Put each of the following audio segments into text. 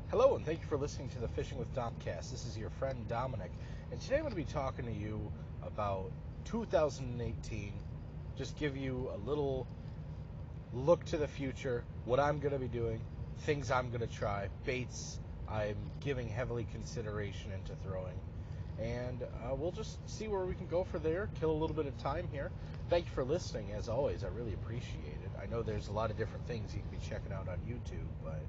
Hello, and thank you for listening to the Fishing with Domcast. This is your friend Dominic, and today I'm going to be talking to you about 2018. Just give you a little look to the future, what I'm going to be doing, things I'm going to try, baits I'm giving heavily consideration into throwing, and we'll just see where we can go for there, kill a little bit of time here. Thank you for listening, as always. I really appreciate it. I know there's a lot of different things you can be checking out on YouTube, but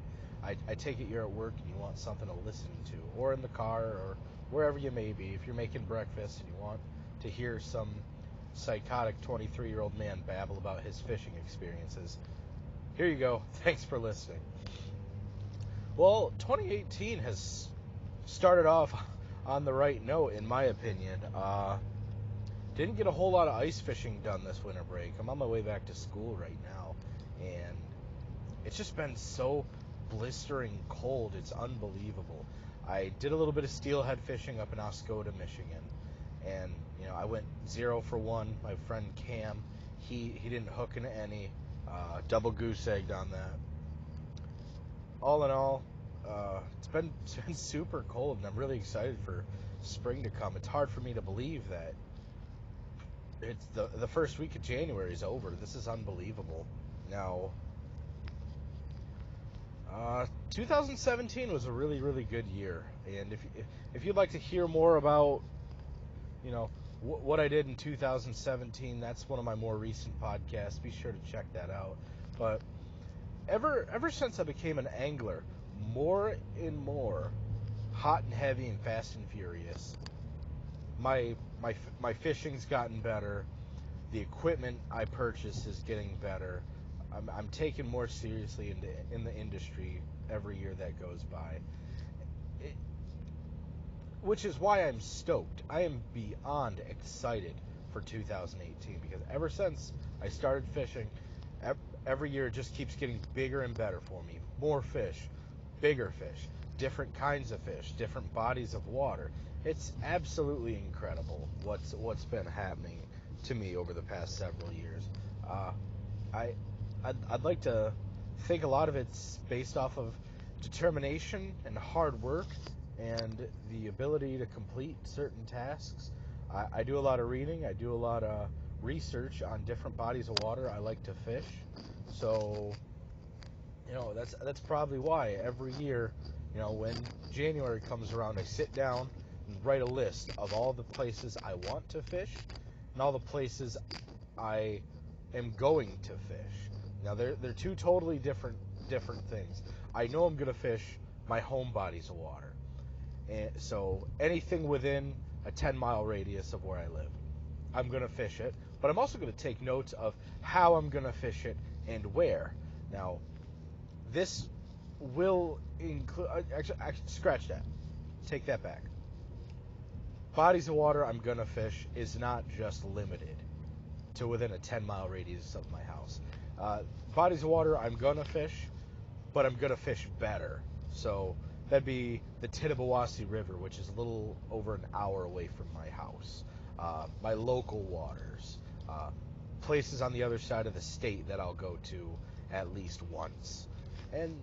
I take it you're at work and you want something to listen to, or in the car, or wherever you may be. If you're making breakfast and you want to hear some psychotic 23-year-old man babble about his fishing experiences, here you go. Thanks for listening. Well, 2018 has started off on the right note, in my opinion. Didn't get a whole lot of ice fishing done this winter break. I'm on my way back to school right now, and it's just been so blistering cold. It's unbelievable. I did a little bit of steelhead fishing up in Oscoda, Michigan, and I went 0 for 1. My friend Cam, he didn't hook into any. Double goose egged on that. All in all, it's been super cold, and I'm really excited for spring to come. It's hard for me to believe that it's the first week of January is over. This is unbelievable. Now, 2017 was a really, really good year, and if you'd like to hear more about, what I did in 2017, that's one of my more recent podcasts. Be sure to check that out. But ever since I became an angler, more and more hot and heavy and fast and furious, my fishing's gotten better. The equipment I purchase is getting better. I'm taken more seriously in the industry every year that goes by, it, which is why I'm stoked. I am beyond excited for 2018 because ever since I started fishing, every year it just keeps getting bigger and better for me. More fish, bigger fish, different kinds of fish, different bodies of water. It's absolutely incredible what's been happening to me over the past several years. Uh, I I'd like to think a lot of it's based off of determination and hard work and the ability to complete certain tasks. I do a lot of reading. I do a lot of research on different bodies of water I like to fish. So, that's probably why every year, when January comes around, I sit down and write a list of all the places I want to fish and all the places I am going to fish. Now they're two totally different things. I know I'm gonna fish my home bodies of water, and so anything within a 10-mile radius of where I live, I'm gonna fish it. But I'm also gonna take notes of how I'm gonna fish it and where. Now this will include actually scratch that. Take that back. Bodies of water I'm gonna fish is not just limited to within a 10-mile radius of my house. Bodies of water I'm gonna fish, but I'm gonna fish better. So that'd be the Tittabawassee River, which is a little over an hour away from my house. My local waters, places on the other side of the state that I'll go to at least once. And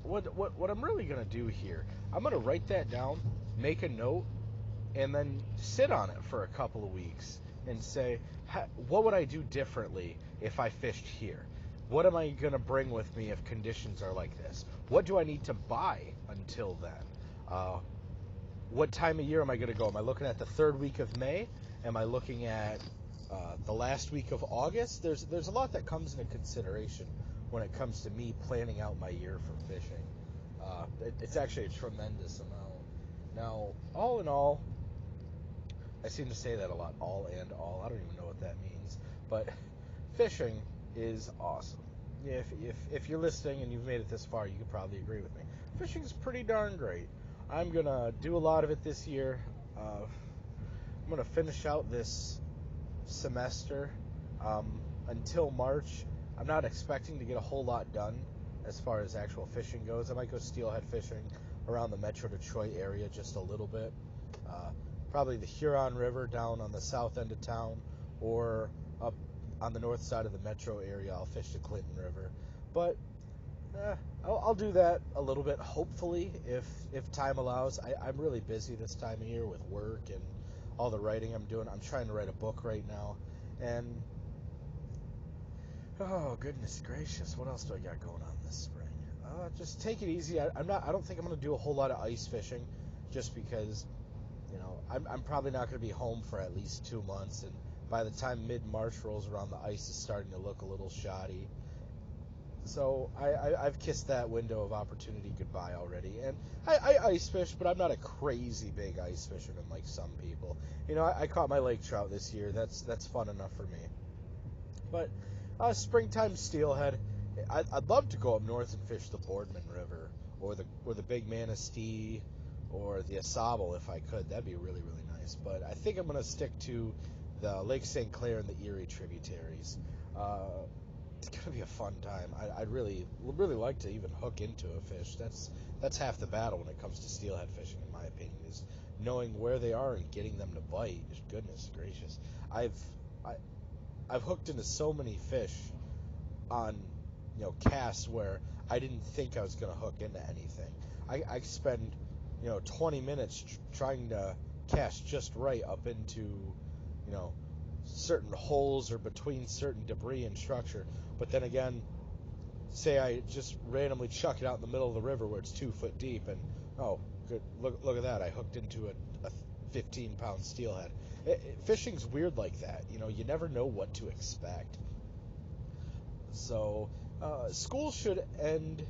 what I'm really gonna do here, I'm gonna write that down, make a note, and then sit on it for a couple of weeks and say, what would I do differently if I fished here? What am I going to bring with me if conditions are like this? What do I need to buy until then? What time of year am I going to go? Am I looking at the third week of May? Am I looking at the last week of August? There's a lot that comes into consideration when it comes to me planning out my year for fishing. It's actually a tremendous amount. Now, all in all, I seem to say that a lot, all and all. I don't even know what that means. But fishing is awesome. Yeah, if you're listening and you've made it this far, you could probably agree with me. Fishing is pretty darn great. I'm going to do a lot of it this year. I'm going to finish out this semester until March. I'm not expecting to get a whole lot done as far as actual fishing goes. I might go steelhead fishing around the Metro Detroit area just a little bit. Probably the Huron River down on the south end of town, or up on the north side of the metro area, I'll fish the Clinton River. But I'll do that a little bit, hopefully, if time allows. I'm really busy this time of year with work and all the writing I'm doing. I'm trying to write a book right now, and oh goodness gracious, what else do I got going on this spring? Just take it easy. I'm not. I don't think I'm gonna do a whole lot of ice fishing, just because I'm probably not gonna be home for at least 2 months, and by the time mid-March rolls around, the ice is starting to look a little shoddy. So I've kissed that window of opportunity goodbye already. And I ice fish, but I'm not a crazy big ice fisherman like some people. I caught my lake trout this year. That's fun enough for me. But springtime steelhead, I'd love to go up north and fish the Boardman River or the Big Manistee or the Asable if I could. That'd be really really nice. But I think I'm gonna stick to the Lake St. Clair and the Erie tributaries. It's gonna be a fun time. I'd really really like to even hook into a fish. That's half the battle when it comes to steelhead fishing, in my opinion, is knowing where they are and getting them to bite. Goodness gracious, I've I, I've hooked into so many fish on casts where I didn't think I was gonna hook into anything. I spend 20 minutes trying to cast just right up into you know certain holes or between certain debris and structure. But then again, say I just randomly chuck it out in the middle of the river where it's 2 foot deep, and oh, good, look at that! I hooked into a 15-pound steelhead. Fishing's weird like that. You never know what to expect. So, school should end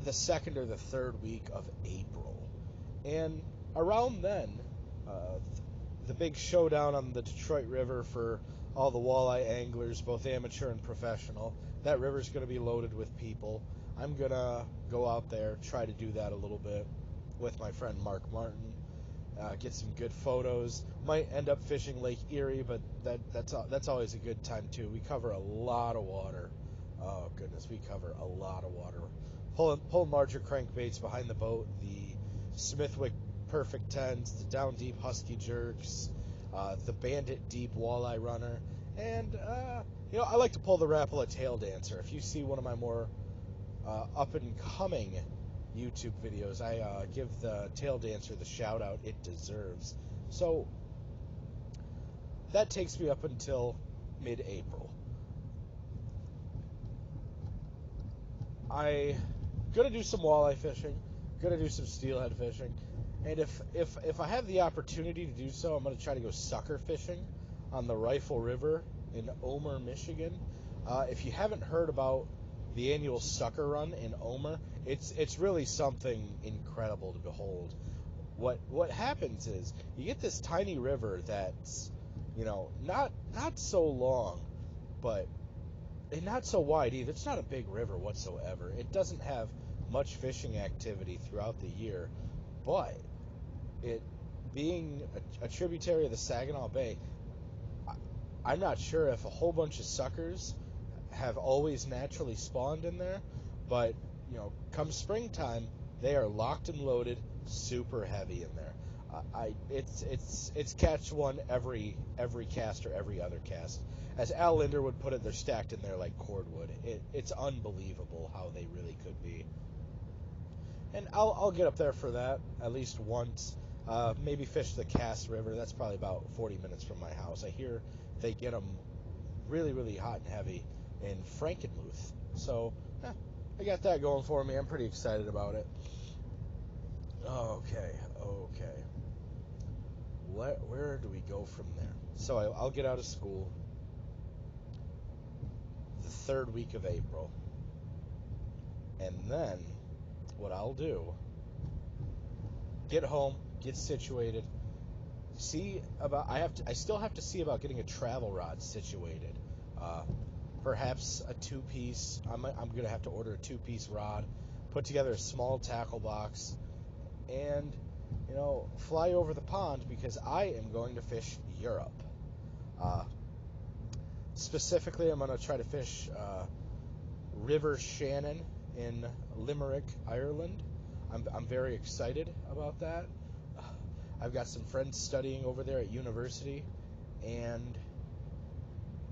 the second or the third week of April, and around then, uh, the big showdown on the Detroit River for all the walleye anglers, both amateur and professional. That river's going to be loaded with people. I'm going to go out there, try to do that a little bit with my friend Mark Martin, get some good photos. Might end up fishing Lake Erie, but that's always a good time too. We cover a lot of water. Oh goodness, we cover a lot of water. Pulling larger crankbaits behind the boat, the Smithwick Perfect Tens, the Down Deep Husky Jerks, the Bandit Deep Walleye Runner, and I like to pull the Rapala Tail Dancer. If you see one of my more up and coming YouTube videos, I give the Tail Dancer the shout out it deserves. So that takes me up until mid-April. I gonna do some walleye fishing, gonna do some steelhead fishing, and if I have the opportunity to do so, I'm gonna try to go sucker fishing on the Rifle River in Omer, Michigan. If you haven't heard about the annual sucker run in Omer, it's really something incredible to behold. What happens is you get this tiny river that's not so long, but and not so wide either. It's not a big river whatsoever. It doesn't have much fishing activity throughout the year, but it being a tributary of the Saginaw Bay, I'm not sure if a whole bunch of suckers have always naturally spawned in there, but come springtime, they are locked and loaded, super heavy in there. It's catch one every cast or every other cast. As Al Linder would put it, they're stacked in there like cordwood. It's unbelievable how they really could be. And I'll get up there for that at least once. Maybe fish the Cass River. That's probably about 40 minutes from my house. I hear they get them really really hot and heavy in Frankenmuth. So I got that going for me. I'm pretty excited about it. Okay. Where do we go from there? So I'll get out of school the third week of April, and then what I'll do, get home, get situated, see about I still have to see about getting a travel rod situated. Uh, Perhaps a two-piece. I'm gonna have to order a two-piece rod, put together a small tackle box, and fly over the pond because I am going to fish Europe. Uh, Specifically, I'm gonna try to fish River Shannon in Limerick, Ireland. I'm very excited about that. I've got some friends studying over there at university, and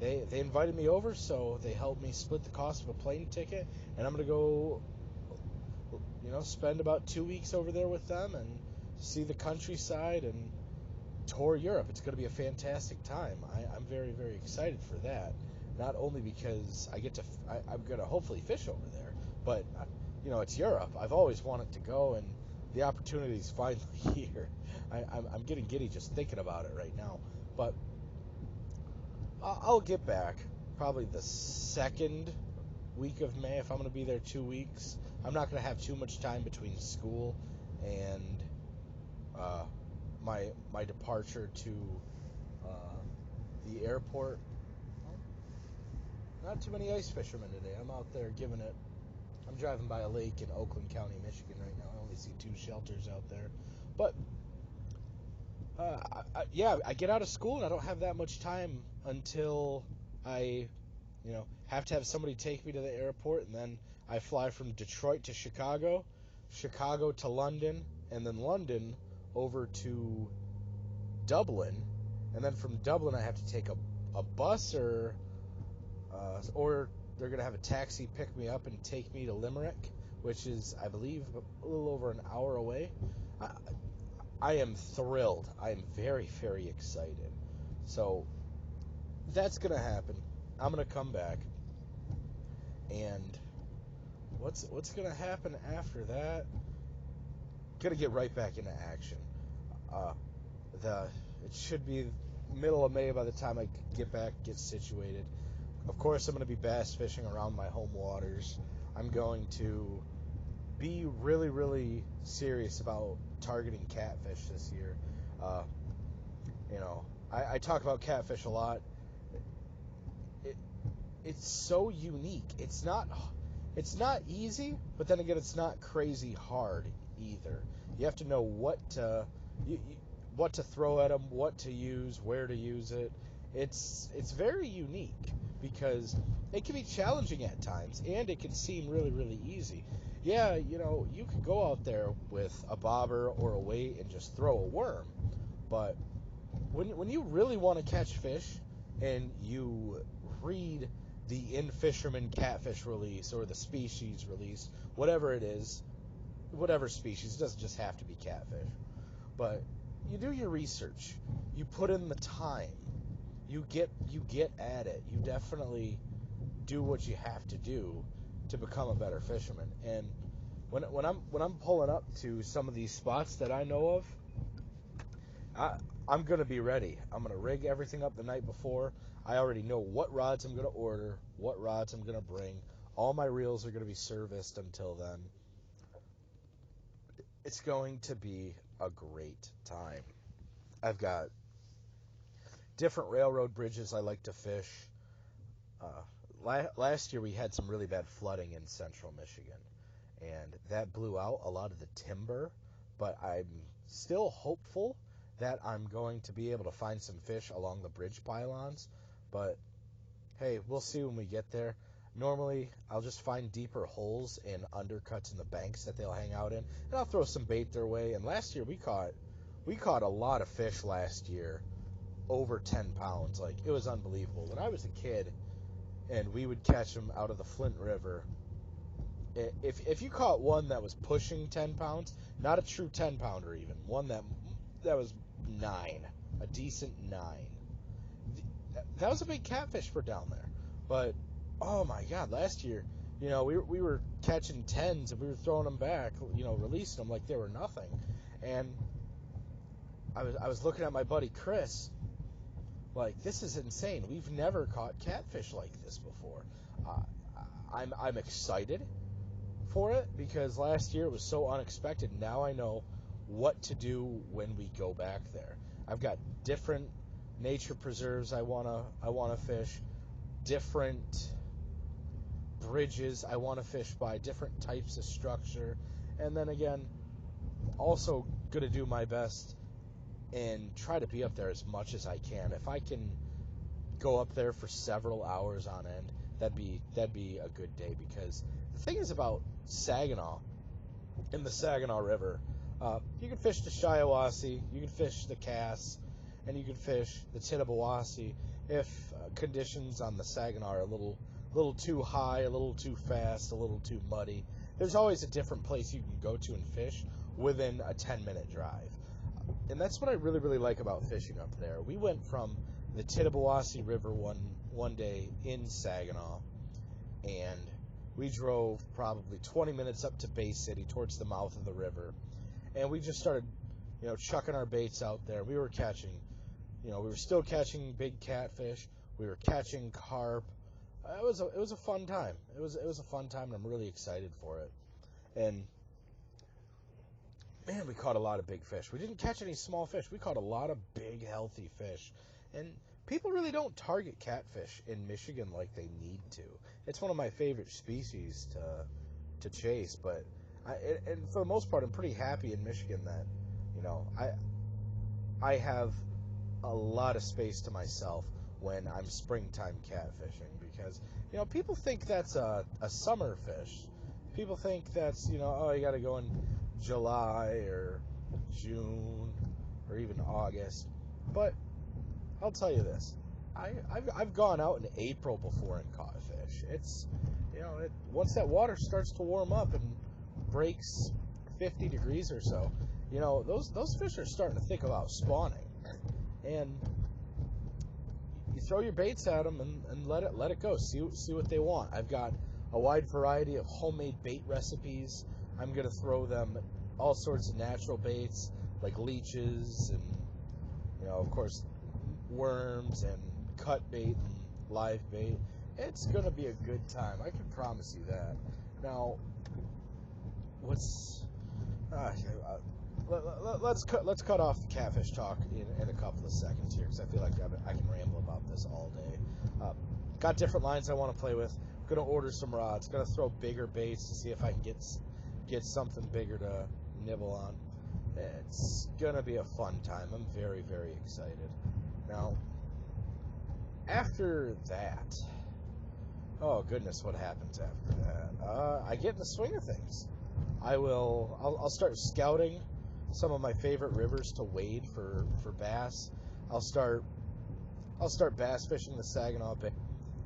they invited me over, so they helped me split the cost of a plane ticket, and I'm gonna go, spend about 2 weeks over there with them and see the countryside and tour Europe. It's gonna be a fantastic time. I'm very very excited for that. Not only because I'm gonna hopefully fish over there, but it's Europe. I've always wanted to go, and the opportunity's finally here. I'm getting giddy just thinking about it right now. But I'll get back probably the second week of May if I'm going to be there 2 weeks. I'm not going to have too much time between school and my departure to the airport. Not too many ice fishermen today. I'm out there giving it. I'm driving by a lake in Oakland County, Michigan right now. I only see 2 shelters out there. But I get out of school and I don't have that much time until I, have to have somebody take me to the airport, and then I fly from Detroit to Chicago, Chicago to London, and then London over to Dublin, and then from Dublin I have to take a bus or they're gonna have a taxi pick me up and take me to Limerick, which is, I believe, a little over an hour away. I am thrilled. I am very, very excited. So that's gonna happen. I'm gonna come back, and what's gonna happen after that? Gonna get right back into action. Uh, it should be middle of May by the time I get back, get situated. Of course, I'm gonna be bass fishing around my home waters. I'm going to be really, really serious about targeting catfish this year. Uh, I talk about catfish a lot. It, it's so unique. It's not easy, but then again, it's not crazy hard either. You have to know what to throw at them, what to use, where to use it. It's very unique because it can be challenging at times, and it can seem really, really easy. Yeah, you could go out there with a bobber or a weight and just throw a worm, but when you really want to catch fish and you read the In Fisherman Catfish release or the species release, whatever it is, whatever species, it doesn't just have to be catfish, but you do your research, you put in the time, you get at it, you definitely do what you have to do to become a better fisherman. And when I'm pulling up to some of these spots that I know of, I'm gonna be ready. I'm gonna rig everything up the night before. I already know what rods I'm gonna order, what rods I'm gonna bring. All my reels are gonna be serviced until then. It's going to be a great time. I've got different railroad bridges I like to fish. Last year we had some really bad flooding in central Michigan, and that blew out a lot of the timber, but I'm still hopeful that I'm going to be able to find some fish along the bridge pylons. But hey, we'll see when we get there. Normally, I'll just find deeper holes and undercuts in the banks that they'll hang out in, and I'll throw some bait their way. And last year we caught a lot of fish last year, over 10 pounds. Like, it was unbelievable. When I was a kid and we would catch them out of the Flint River, if you caught one that was pushing 10 pounds, not a true 10 pounder even, one that was 9, a decent 9, that was a big catfish for down there. But oh my god, last year, we were catching 10s and we were throwing them back, releasing them like they were nothing. And I was looking at my buddy Chris, like, this is insane. We've never caught catfish like this before. I'm excited for it because last year it was so unexpected. Now I know what to do when we go back there. I've got different nature preserves I wanna fish, different bridges I want to fish by, different types of structure, and then again, also gonna do my best and try to be up there as much as I can. If I can go up there for several hours on end, that'd be a good day, because the thing is about Saginaw, in the Saginaw River, you can fish the Shiawassee, you can fish the Cass, and you can fish the Tittabawassee, if conditions on the Saginaw are a little too high, a little too fast, a little too muddy, there's always a different place you can go to and fish within a 10-minute drive. And that's what I really, really like about fishing up there. We went from the Tittabawassee River one day in Saginaw, and we drove probably 20 minutes up to Bay City towards the mouth of the river, and we just started, chucking our baits out there. We were catching, we were still catching big catfish. We were catching carp. It was a fun time. It was a fun time, and I'm really excited for it. And man, we caught a lot of big fish. We didn't catch any small fish. We caught a lot of big, healthy fish. And people really don't target catfish in Michigan like they need to. It's one of my favorite species to chase, but and for the most part, I'm pretty happy in Michigan that, I have a lot of space to myself when I'm springtime catfishing, because, people think that's a summer fish. People think that's, you got to go in July or June or even August. But I'll tell you this, I've gone out in April before and caught fish. It's, once that water starts to warm up and breaks 50 degrees or so, those fish are starting to think about spawning. And you throw your baits at them and let it go. See what they want. I've got a wide variety of homemade bait recipes. I'm going to throw them all sorts of natural baits like leeches and, of course, worms and cut bait and live bait. It's going to be a good time. I can promise you that. Now, let's cut off the catfish talk in a couple of seconds here, because I feel like I can ramble about this all day. Got different lines I want to play with. Gonna order some rods. Gonna throw bigger baits to see if I can get something bigger to nibble on. It's gonna be a fun time. I'm very, very excited. Now, after that, oh goodness, what happens after that? I get in the swing of things. I'll start scouting some of my favorite rivers to wade for bass. I'll start bass fishing the Saginaw Bay.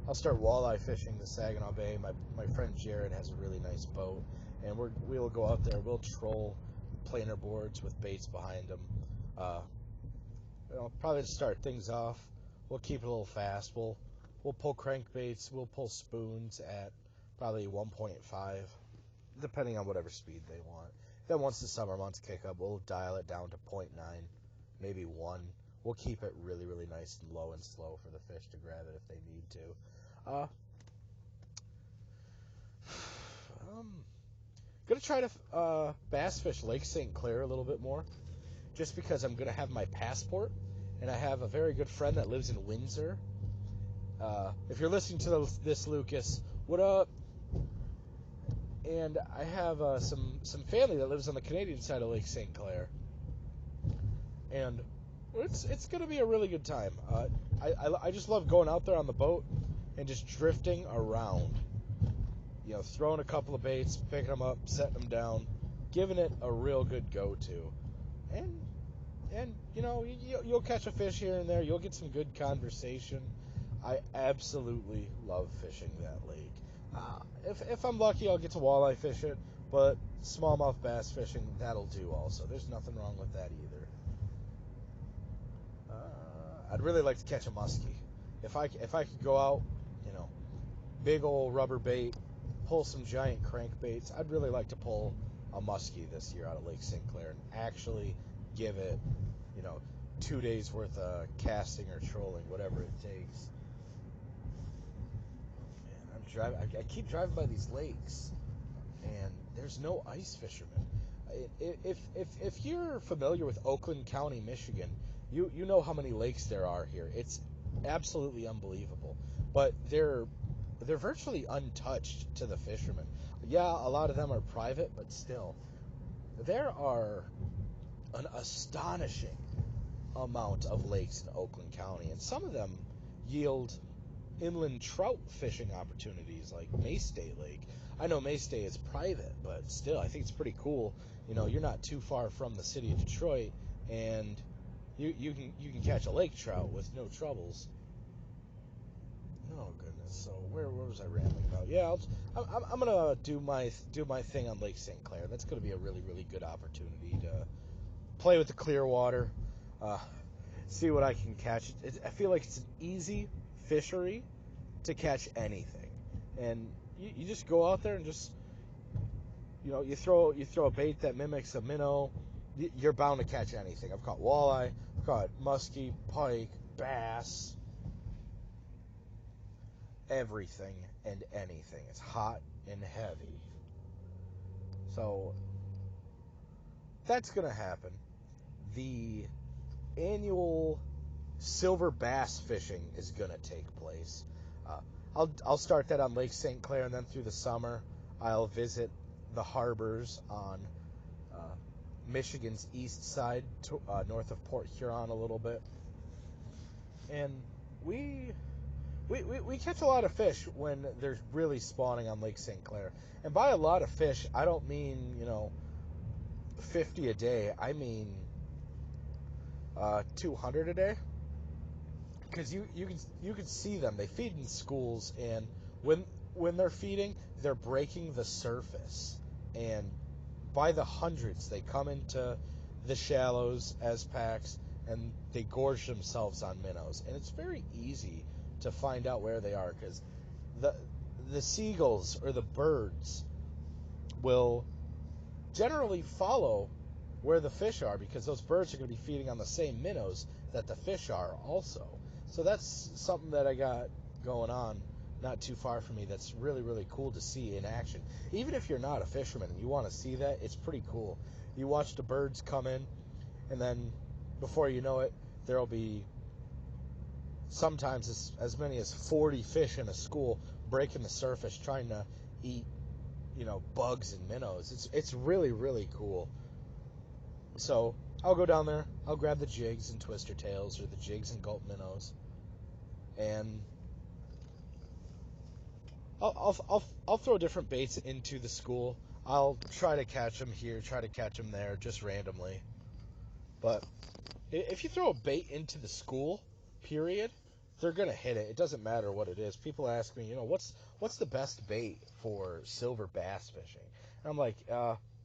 I'll start walleye fishing the Saginaw Bay. My friend Jared has a really nice boat, and we'll go out there. We'll troll planer boards with baits behind them. Probably to start things off, we'll keep it a little fast. We'll pull crankbaits. We'll pull spoons at probably 1.5, depending on whatever speed they want. Then once the summer months kick up, we'll dial it down to 0.9, maybe 1. We'll keep it really, really nice and low and slow for the fish to grab it if they need to. Gonna try to bass fish Lake St. Clair a little bit more, just because I'm gonna have my passport, and I have a very good friend that lives in Windsor. If you're listening to this, Lucas, what up? And I have some family that lives on the Canadian side of Lake St. Clair, and it's gonna be a really good time. I just love going out there on the boat and just drifting around, throwing a couple of baits, picking them up, setting them down, giving it a real good go-to, and you'll catch a fish here and there. You'll get some good conversation. I absolutely love fishing that lake. If I'm lucky, I'll get to walleye fish it, but smallmouth bass fishing, that'll do also. There's nothing wrong with that either. I'd really like to catch a muskie. If I could go out, big old rubber bait, pull some giant crankbaits, I'd really like to pull a muskie this year out of Lake St. Clair and actually give it, 2 days worth of casting or trolling, whatever it takes. I keep driving by these lakes, and there's no ice fishermen. If you're familiar with Oakland County, Michigan, you know how many lakes there are here. It's absolutely unbelievable. But they're virtually untouched to the fishermen. Yeah, a lot of them are private, but still, there are an astonishing amount of lakes in Oakland County, and some of them yield inland trout fishing opportunities, like Maystay Lake. I know Maystay is private, but still, I think it's pretty cool. You're not too far from the city of Detroit, and you can catch a lake trout with no troubles. Oh goodness. So where was I rambling about? Yeah, I'm gonna do my thing on Lake St. Clair. That's gonna be a really really good opportunity to play with the clear water, uh, see what I can catch. I feel like it's an easy fishery to catch anything, and you just go out there and just you throw a bait that mimics a minnow. You're bound to catch anything. I've caught walleye, I've caught muskie, pike, bass, everything and anything. It's hot and heavy. So that's going to happen. The annual silver bass fishing is going to take place. I'll start that on Lake St. Clair, and then through the summer I'll visit the harbors on Michigan's east side, north of Port Huron a little bit. And we catch a lot of fish when they're really spawning on Lake St. Clair. And by a lot of fish, I don't mean, 50 a day. I mean 200 a day. Because you can see them. They feed in schools, and when they're feeding, they're breaking the surface. And by the hundreds, they come into the shallows as packs, and they gorge themselves on minnows. And it's very easy to find out where they are, because the seagulls or the birds will generally follow where the fish are, because those birds are going to be feeding on the same minnows that the fish are also. So that's something that I got going on not too far from me that's really, really cool to see in action. Even if you're not a fisherman and you want to see that, it's pretty cool. You watch the birds come in, and then before you know it, there'll be sometimes as many as 40 fish in a school breaking the surface trying to eat, bugs and minnows. It's really, really cool. So I'll go down there, I'll grab the jigs and twister tails, or the jigs and gulp minnows, and I'll throw different baits into the school. I'll try to catch them here, try to catch them there, just randomly. But if you throw a bait into the school, period, they're gonna hit it. It doesn't matter what it is. People ask me, what's the best bait for silver bass fishing? And I'm like,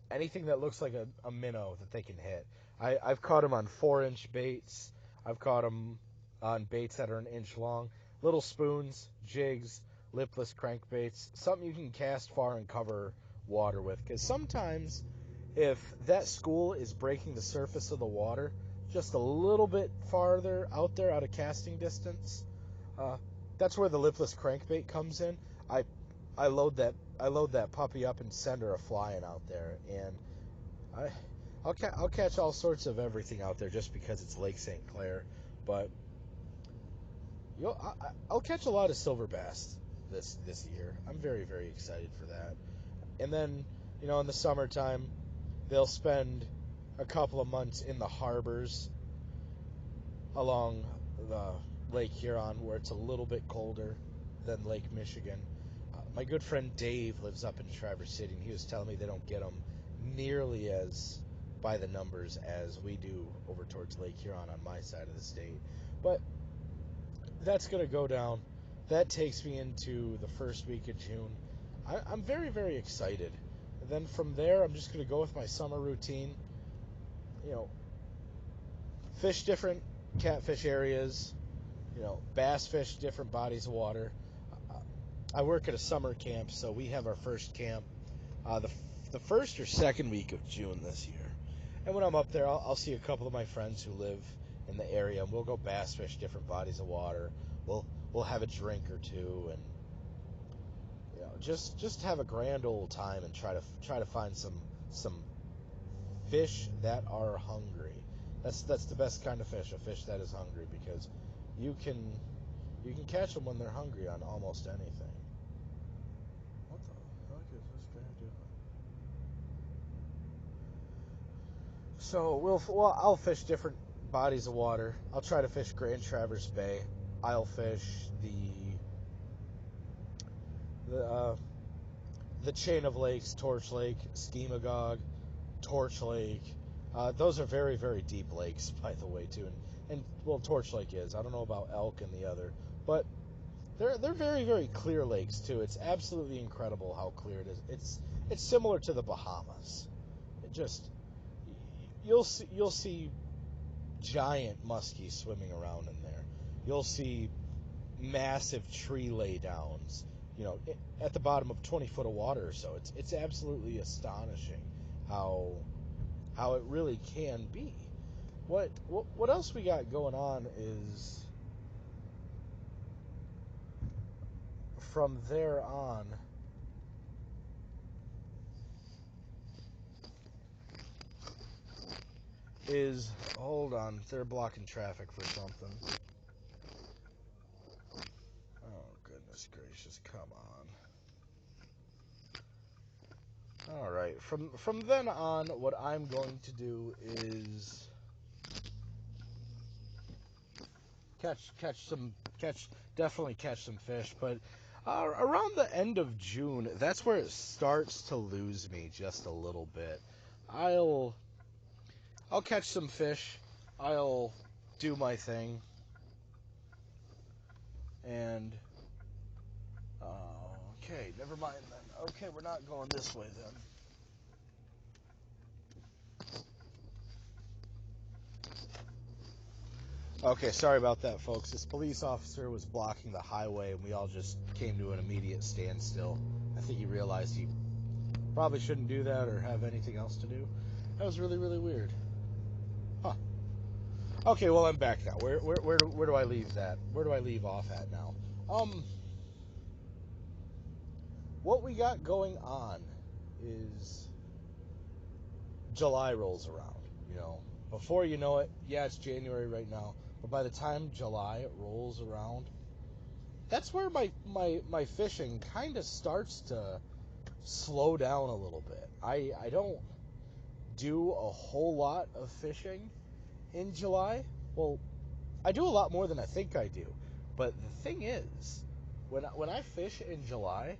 anything that looks like a minnow that they can hit. I've caught them on 4-inch baits. I've caught them on baits that are an inch long. Little spoons, jigs, lipless crankbaits, something you can cast far and cover water with. Because sometimes if that school is breaking the surface of the water just a little bit farther out there, out of casting distance, that's where the lipless crankbait comes in. I load that puppy up and send her a flying out there, and I'll catch all sorts of everything out there just because it's Lake St. Clair. But I'll catch a lot of silver bass this year. I'm very, very excited for that. And then, in the summertime, they'll spend a couple of months in the harbors along the Lake Huron, where it's a little bit colder than Lake Michigan. My good friend Dave lives up in Traverse City, and he was telling me they don't get them nearly as by the numbers as we do over towards Lake Huron on my side of the state. But that's going to go down. That takes me into the first week of June. I'm very, very excited. And then from there, I'm just going to go with my summer routine. Fish different catfish areas, bass fish different bodies of water. I work at a summer camp, so we have our first camp the first or second week of June this year. And when I'm up there, I'll see a couple of my friends who live in the area, and we'll go bass fish different bodies of water. We'll have a drink or two, and just have a grand old time and try to find some fish that are hungry. That's the best kind of fish, a fish that is hungry, because you can catch them when they're hungry on almost anything. What the fuck is this guy doing? So I'll fish different bodies of water. I'll try to fish Grand Traverse Bay. I'll fish the chain of lakes, Torch Lake, Schemagog, Torch Lake. Those are very, very deep lakes, by the way, too. And Torch Lake is. I don't know about Elk and the other. But They're very, very clear lakes too. It's absolutely incredible how clear it is. It's similar to the Bahamas. It just you'll see giant muskies swimming around in there. You'll see massive tree laydowns, at the bottom of 20 foot of water or so. It's absolutely astonishing how it really can be. What else we got going on is from there on is, hold on, they're blocking traffic for something. Oh goodness gracious, come on. All right, from then on, what I'm going to do is definitely catch some fish, but around the end of June, that's where it starts to lose me just a little bit. I'll catch some fish, I'll do my thing, and okay, never mind then. Okay, we're not going this way then. Okay, sorry about that, folks. This police officer was blocking the highway, and we all just came to an immediate standstill. I think he realized he probably shouldn't do that or have anything else to do. That was really, really weird. Huh. Okay, well, I'm back now. Where do I leave that? Where do I leave off at now? What we got going on is July rolls around. Before you know it, yeah, it's January right now, but by the time July rolls around, that's where my fishing kind of starts to slow down a little bit. I don't do a whole lot of fishing in July. Well, I do a lot more than I think I do. But the thing is, when I fish in July,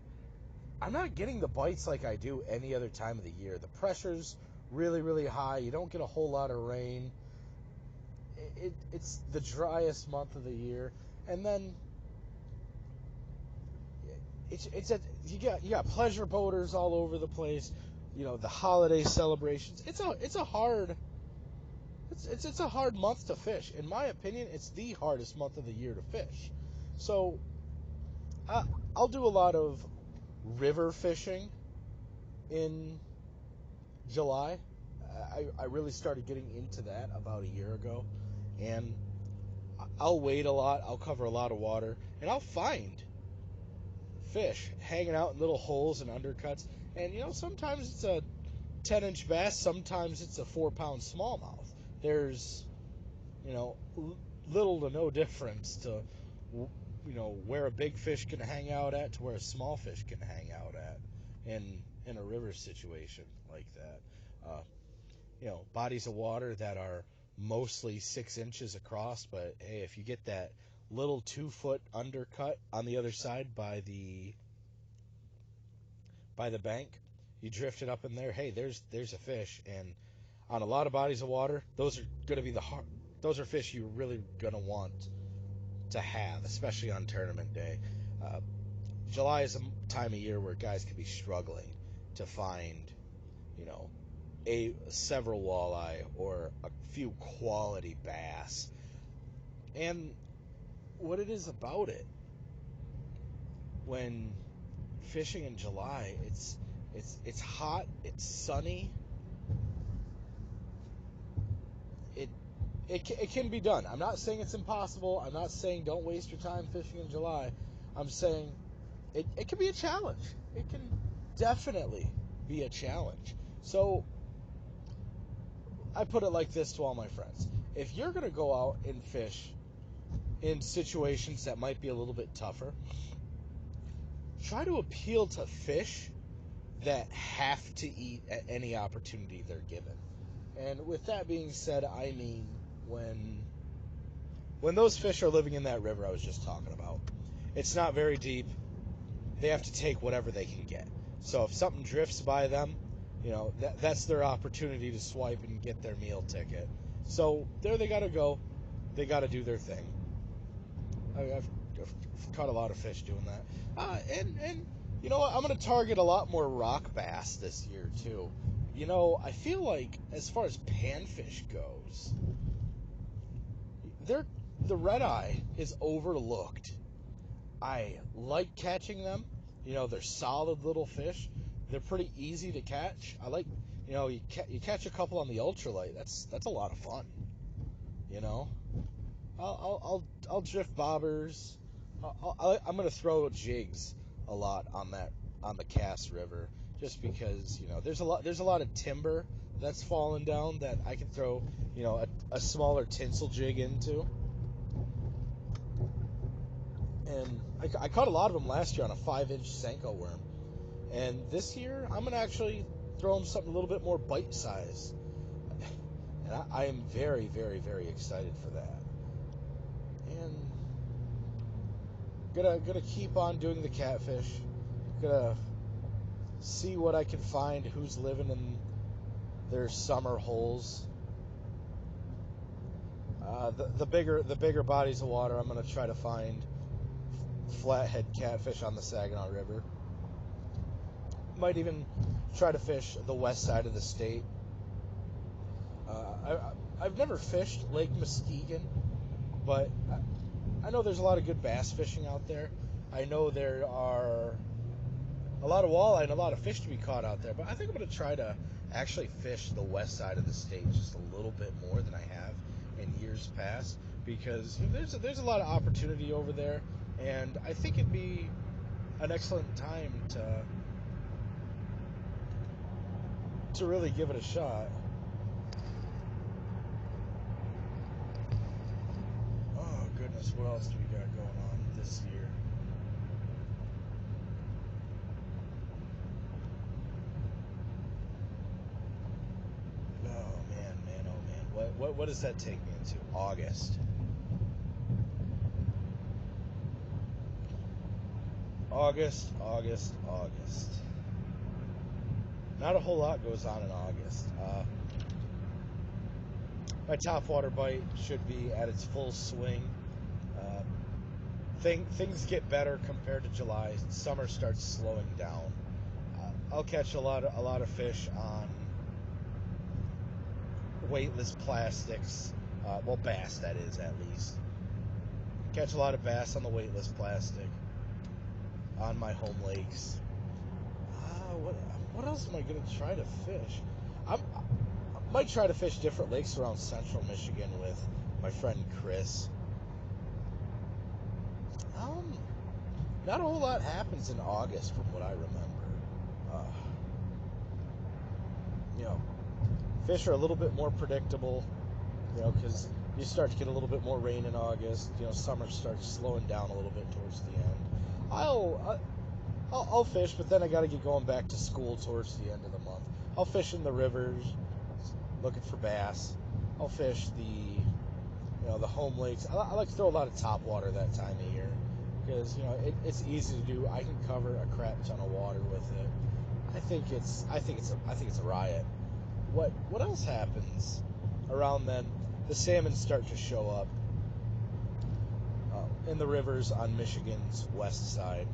I'm not getting the bites like I do any other time of the year. The pressure's really, really high. You don't get a whole lot of rain. It's the driest month of the year, and then you got pleasure boaters all over the place. The holiday celebrations. It's a hard month to fish. In my opinion, it's the hardest month of the year to fish. So I'll do a lot of river fishing in July. I really started getting into that about a year ago, and I'll wade a lot. I'll cover a lot of water, and I'll find fish hanging out in little holes and undercuts. And sometimes it's a 10-inch bass, sometimes it's a 4-pound smallmouth. There's little to no difference to where a big fish can hang out at to where a small fish can hang out at in a river situation like that. Bodies of water that are mostly 6 inches across, but hey, if you get that little 2-foot undercut on the other side by the bank, you drift it up in there. Hey, there's a fish, and on a lot of bodies of water, those are going to be those are fish you're really going to want to have, especially on tournament day. Uh, July is a time of year where guys can be struggling to find, several walleye or a few quality bass. And what it is about it, when fishing in July, it's hot, it's sunny. It can be done. I'm not saying it's impossible. I'm not saying don't waste your time fishing in July. I'm saying it can be a challenge. It can definitely be a challenge. So I put it like this to all my friends. If you're going to go out and fish in situations that might be a little bit tougher, try to appeal to fish that have to eat at any opportunity they're given. And with that being said, I mean when those fish are living in that river I was just talking about, it's not very deep. They have to take whatever they can get. So if something drifts by them, that's their opportunity to swipe and get their meal ticket. So there they got to go. They got to do their thing. caught a lot of fish doing that. And you know what? I'm gonna target a lot more rock bass this year too. You know, I feel like as far as panfish goes, they're the red eye is overlooked. I like catching them. You know, they're solid little fish. They're pretty easy to catch. I like, you know, you catch a couple on the ultralight. That's a lot of fun. You know, I'll drift bobbers. I'm gonna throw jigs a lot on the Cass River just because you know there's a lot of timber that's fallen down that I can throw you know a smaller tinsel jig into. And I caught a lot of them last year on a 5-inch Senko worm. And this year, I'm going to actually throw them something a little bit more bite size. And I am very, very, very excited for that. And gonna keep on doing the catfish. Gonna see what I can find, who's living in their summer holes. The bigger bodies of water, I'm gonna try to find flathead catfish on the Saginaw River. Might even try to fish the west side of the state. I've never fished Lake Muskegon, but I know there's a lot of good bass fishing out there. I know there are a lot of walleye and a lot of fish to be caught out there, but I think I'm going to try to actually fish the west side of the state just a little bit more than I have in years past because there's a lot of opportunity over there, and I think it'd be an excellent time to really give it a shot. Oh goodness, what else do we got going on this year? Oh man, oh man. What does that take me into? August. August. Not a whole lot goes on in August. My topwater bite should be at its full swing. Things get better compared to July. Summer starts slowing down. I'll catch a lot of fish on weightless plastics. Well, bass that is at least. Catch a lot of bass on the weightless plastic on my home lakes. What else am I going to try to fish? I might try to fish different lakes around central Michigan with my friend Chris. Not a whole lot happens in August from what I remember. You know, fish are a little bit more predictable, you know, because you start to get a little bit more rain in August. You know, summer starts slowing down a little bit towards the end. I'll fish, but then I got to get going back to school towards the end of the month. I'll fish in the rivers, looking for bass. I'll fish the home lakes. I like to throw a lot of top water that time of year because it's easy to do. I can cover a crap ton of water with it. I think it's a riot. What else happens around then? The salmon start to show up in the rivers on Michigan's west side.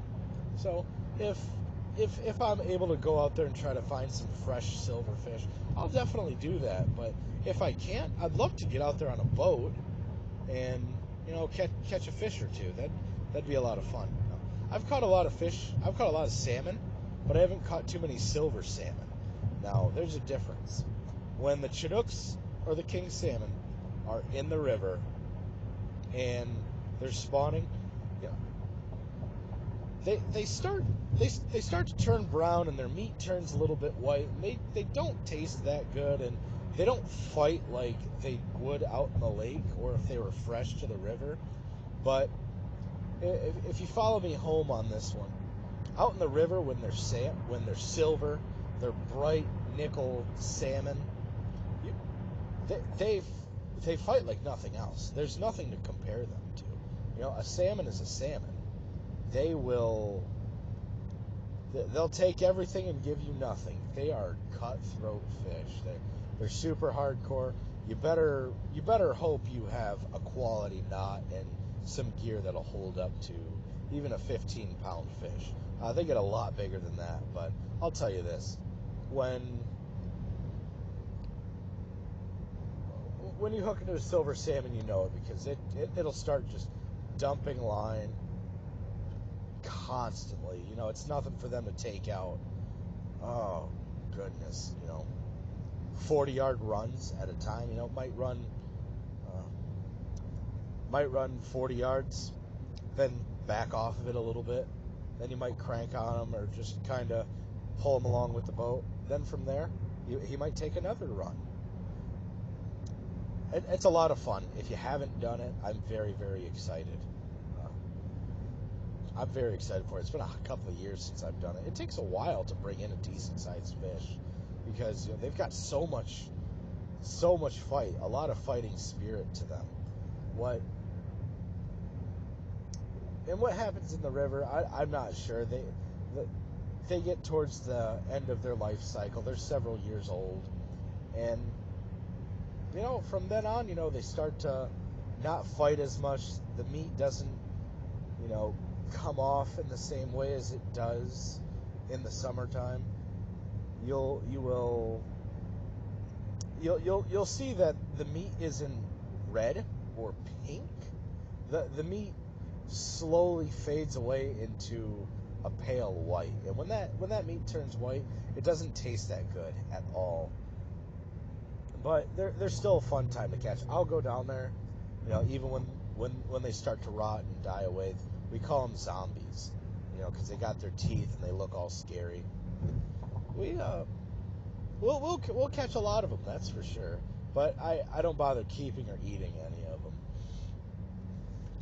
So if I'm able to go out there and try to find some fresh silverfish, I'll definitely do that. But if I can't, I'd love to get out there on a boat and catch a fish or two. That'd be a lot of fun. I've caught a lot of fish. I've caught a lot of salmon, but I haven't caught too many silver salmon. Now there's a difference. When the Chinooks or the king salmon are in the river and they're spawning, they start to turn brown and their meat turns a little bit white, and they don't taste that good, and they don't fight like they would out in the lake or if they were fresh to the river. But if you follow me home on this one, out in the river when they're silver, they're bright nickel salmon, they fight like nothing else. There's nothing to compare them to. A salmon is a salmon. They'll take everything and give you nothing. They are cutthroat fish. They're super hardcore. You better hope you have a quality knot and some gear that'll hold up to even a 15-pound fish. They get a lot bigger than that, but I'll tell you this: when you hook into a silver salmon, you know it, because it'll start just dumping line constantly. It's nothing for them to take out. Oh goodness, 40-yard runs at a time. Might run 40 yards, then back off of it a little bit. Then you might crank on them or just kind of pull them along with the boat. Then from there, he might take another run. It's a lot of fun. If you haven't done it, I'm very, very excited. I'm very excited for it. It's been a couple of years since I've done it. It takes a while to bring in a decent-sized fish because they've got so much fight, a lot of fighting spirit to them. What happens in the river, I'm not sure. They get towards the end of their life cycle. They're several years old, and from then on, they start to not fight as much. The meat doesn't, come off in the same way as it does in the summertime. You'll see that the meat isn't red or pink. The meat slowly fades away into a pale white, and when that meat turns white, it doesn't taste that good at all. But they're still a fun time to catch. I'll go down there, even when they start to rot and die away. We call them zombies, because they got their teeth and they look all scary. We'll catch a lot of them, that's for sure. But I don't bother keeping or eating any of them.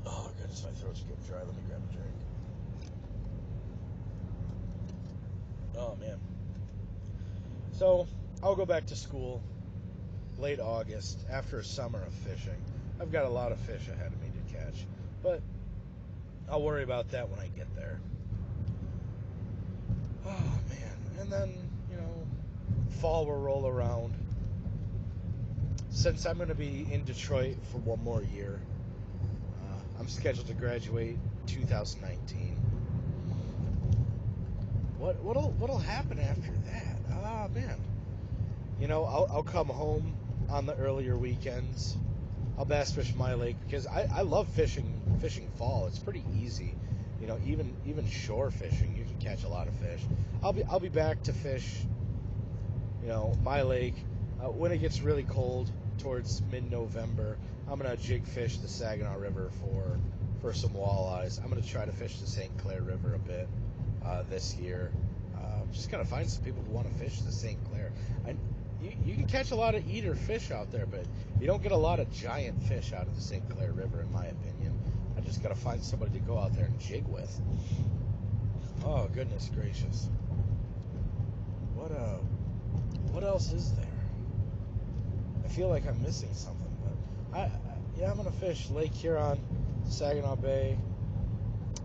Oh goodness, my throat's getting dry. Let me grab a drink. Oh man. So I'll go back to school late August after a summer of fishing. I've got a lot of fish ahead of me to catch, but I'll worry about that when I get there. Oh man. And then, fall will roll around. Since I'm going to be in Detroit for one more year, I'm scheduled to graduate 2019. What'll happen after that? Ah man. I'll come home on the earlier weekends. I'll bass fish my lake because I love fishing fall. It's pretty easy. Even shore fishing, you can catch a lot of fish. I'll be back to fish, my lake when it gets really cold towards mid-November. I'm gonna jig fish the Saginaw River for some walleyes. I'm gonna try to fish the St. Clair River a bit this year. Just gotta find some people who want to fish the St. Clair. You can catch a lot of eater fish out there, but you don't get a lot of giant fish out of the St. Clair River, in my opinion. I just gotta find somebody to go out there and jig with. Oh goodness gracious! What else is there? I feel like I'm missing something, but I'm gonna fish Lake Huron, Saginaw Bay,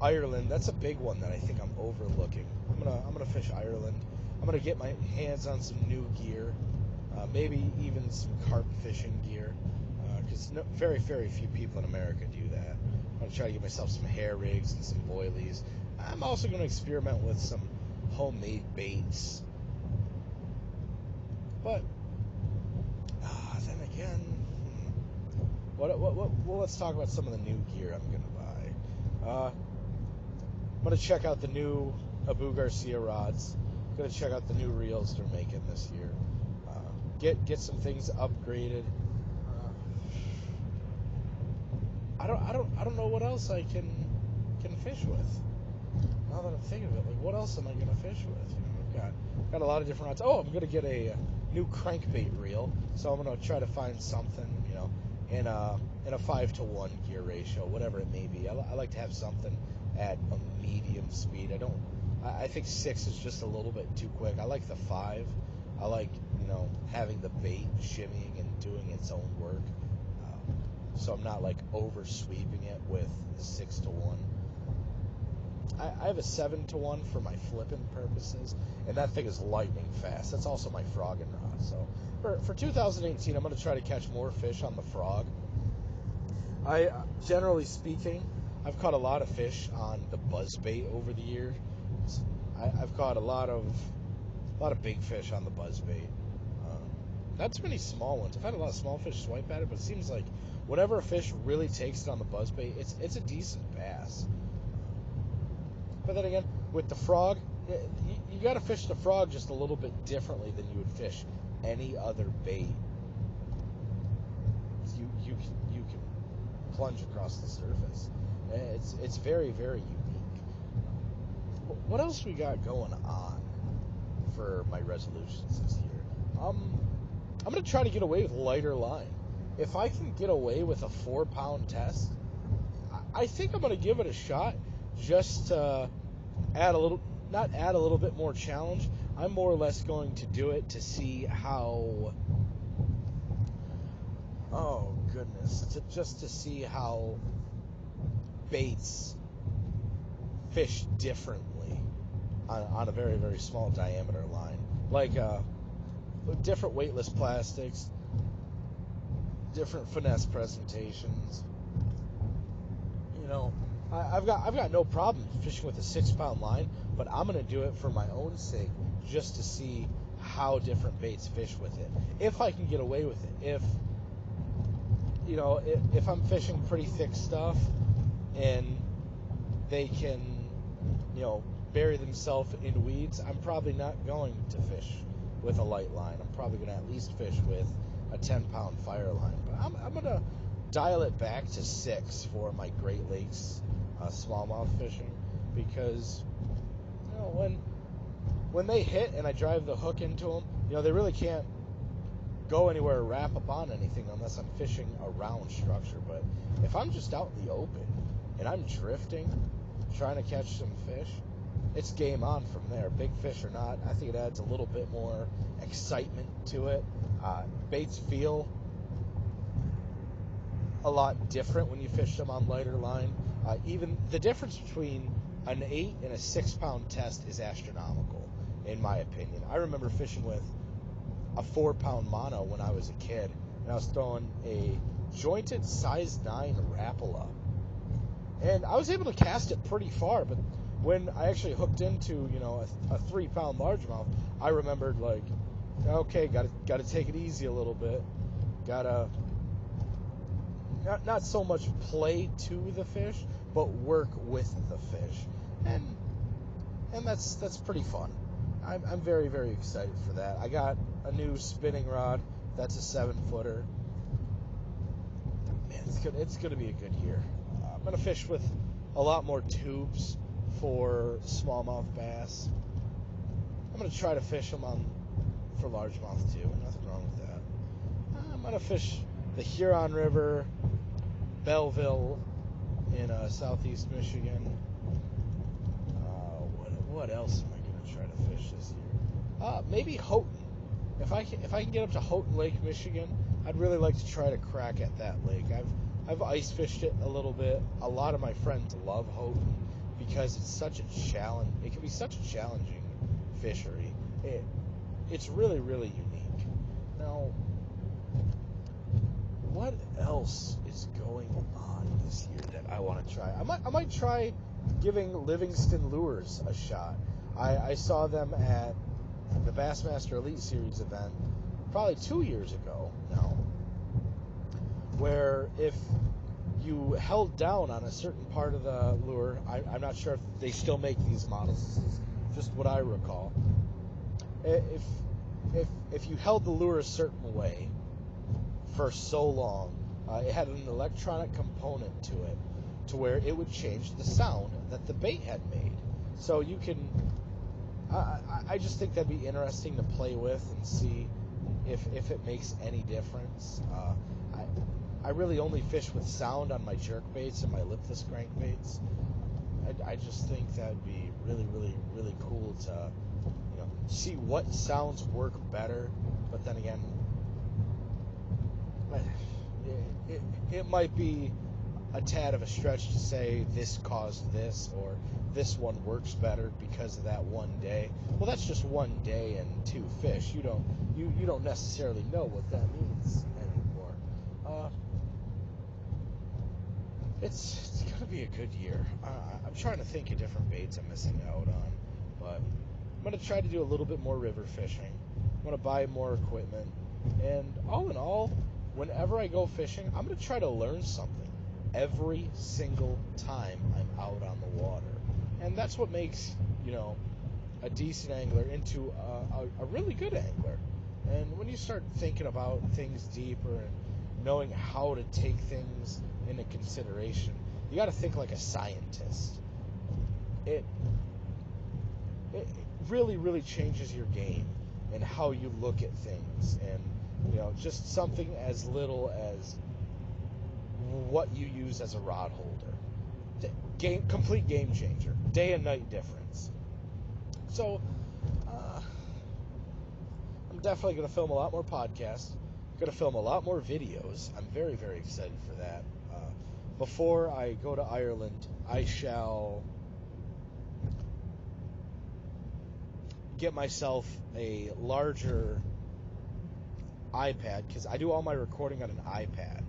Ireland. That's a big one that I think I'm overlooking. I'm gonna fish Ireland. I'm gonna get my hands on some new gear, maybe even some carp fishing gear, because very, very few people in America do that. I'm gonna try to get myself some hair rigs and some boilies. I'm also gonna experiment with some homemade baits. But then again, well, let's talk about some of the new gear I'm gonna buy. I'm gonna check out the new Abu Garcia rods. Gonna check out the new reels they're making this year. Get some things upgraded. I don't know what else I can fish with. Now that I'm thinking of it, like what else am I gonna fish with? I've got a lot of different rods. Oh, I'm gonna get a new crankbait reel, so I'm gonna try to find something, in a 5-to-1 gear ratio, whatever it may be. I like to have something at a medium speed. I think 6 is just a little bit too quick. I like the 5. I like, having the bait shimmying and doing its own work. So I'm not like over sweeping it with the 6-to-1. I have a 7-to-1 for my flipping purposes, and that thing is lightning fast. That's also my frogging rod. So for 2018, I'm going to try to catch more fish on the frog. I generally speaking, I've caught a lot of fish on the buzzbait over the years. I've caught a lot of big fish on the buzzbait. Not too many small ones. I've had a lot of small fish swipe at it, but it seems like whenever a fish really takes it on the buzzbait, it's a decent bass. But then again, with the frog, you got to fish the frog just a little bit differently than you would fish any other bait. You can plunge across the surface. It's very, very unique. What else we got going on for my resolutions this year? I'm going to try to get away with lighter line. If I can get away with a 4-pound test, I think I'm going to give it a shot just to not add a little bit more challenge. I'm more or less going to do it to see how, oh goodness, just to see how baits fish differently on a very, very small diameter line. Like different weightless plastics, different finesse presentations. You know, I've got no problem fishing with a 6-pound line, but I'm going to do it for my own sake, just to see how different baits fish with it. If I can get away with it, if I'm fishing pretty thick stuff and they can, bury themselves in weeds, I'm probably not going to fish with a light line. I'm probably going to at least fish with a 10-pound fire line. But I'm going to dial it back to 6 for my Great Lakes smallmouth fishing, because when they hit and I drive the hook into them, they really can't go anywhere or wrap up on anything unless I'm fishing around structure. But if I'm just out in the open and I'm drifting, trying to catch some fish, it's game on from there. Big fish or not, I think it adds a little bit more excitement to it. Baits feel a lot different when you fish them on lighter line. Even the difference between an 8 and a 6-pound test is astronomical, in my opinion. I remember fishing with a 4-pound mono when I was a kid, and I was throwing a jointed size 9 Rapala, and I was able to cast it pretty far. But when I actually hooked into a 3-pound largemouth, I remembered, like, okay, got to take it easy a little bit, gotta not so much play to the fish, but work with the fish, and that's pretty fun. I'm very, very excited for that. I got a new spinning rod. That's a 7-footer. Man, it's gonna be a good year. I'm gonna fish with a lot more tubes for smallmouth bass. I'm gonna try to fish them for largemouth too. Nothing wrong with that. I'm gonna fish the Huron River, Belleville in southeast Michigan. What else am I gonna try to fish this year? Maybe Houghton. If I can get up to Houghton Lake, Michigan, I'd really like to try to crack at that lake. I've ice fished it a little bit. A lot of my friends love Houghton because it's such a challenge. It can be such a challenging fishery. It's really, really unique. Now, what else is going on this year that I want to try? I might try giving Livingston Lures a shot. I saw them at the Bassmaster Elite Series event probably 2 years ago now, where if you held down on a certain part of the lure, I'm not sure if they still make these models, this is just what I recall. If you held the lure a certain way for so long, it had an electronic component to it to where it would change the sound that the bait had made. So you can, I just think that'd be interesting to play with and see if it makes any difference. I really only fish with sound on my jerk baits and my lipless crankbaits. I just think that would be really, really, really cool to see what sounds work better. But then again, it might be a tad of a stretch to say this caused this or this one works better because of that one day. Well, that's just one day and 2 fish. You don't necessarily know what that means anymore. It's gonna be a good year. I'm trying to think of different baits I'm missing out on, but I'm gonna try to do a little bit more river fishing. I'm gonna buy more equipment, and all in all, whenever I go fishing, I'm gonna try to learn something every single time I'm out on the water, and that's what makes a decent angler into a really good angler. And when you start thinking about things deeper and knowing how to take things into consideration, you got to think like a scientist. It it really really changes your game and how you look at things, and just something as little as what you use as a rod holder. Complete game changer, day and night difference. So I'm definitely going to film a lot more podcasts. I'm going to film a lot more videos. I'm very, very excited for that. Before I go to Ireland, I shall get myself a larger iPad, because I do all my recording on an iPad.